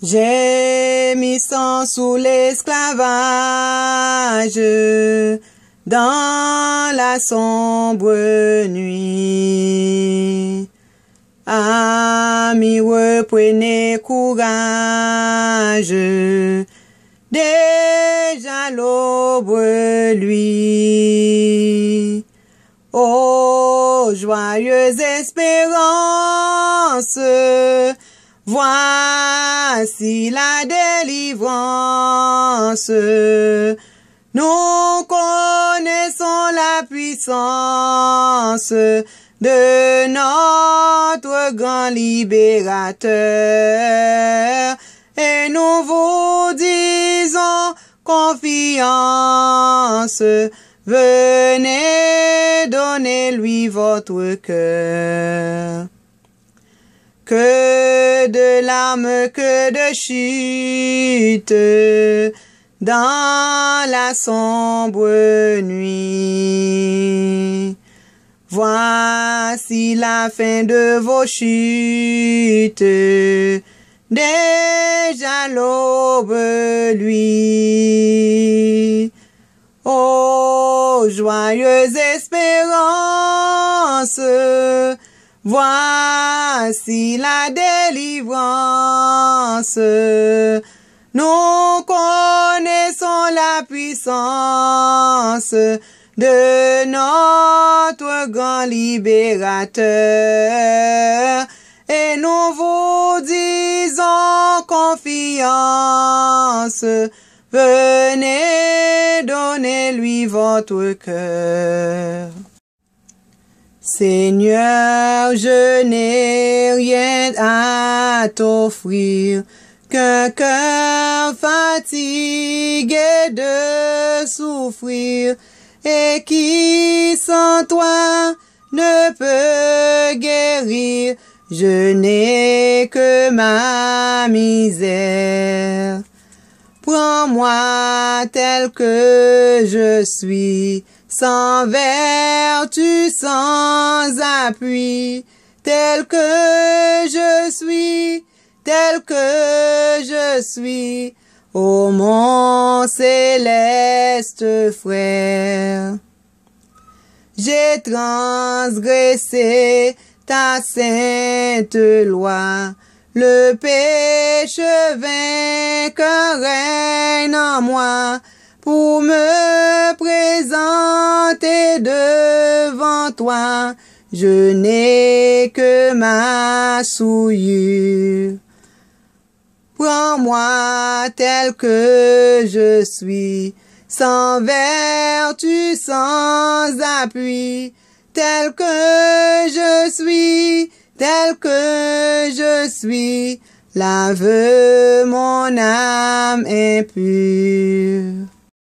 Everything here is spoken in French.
Gémissant sous l'esclavage, dans la sombre nuit. Amis, reprenez courage, déjà l'aube lui. Ô joyeuse espérance, voici la délivrance. Nous connaissons la puissance de notre grand libérateur, et nous vous disons confiance, venez donner-lui votre cœur. Que de larmes, que de chute, dans la sombre nuit. Voici la fin de vos chutes, déjà l'aube lui. Ô joyeuse espérance, voici la délivrance. Nous connaissons la puissance de notre grand libérateur, et nous vous disons confiance, venez donner-lui votre cœur. Seigneur, je n'ai rien à t'offrir qu'un cœur fatigué de souffrir, et qui sans toi ne peut guérir. Je n'ai que ma misère. Prends-moi tel que je suis, sans vertu, sans appui, tel que je suis, tel que je suis, ô mon céleste frère. J'ai transgressé ta sainte loi, le péché vainqueur règne en moi, pour me présenter devant toi. Je n'ai que ma souillure. Prends-moi tel que je suis, sans vertu, sans appui, tel que je suis, tel que je suis, lave mon âme impure.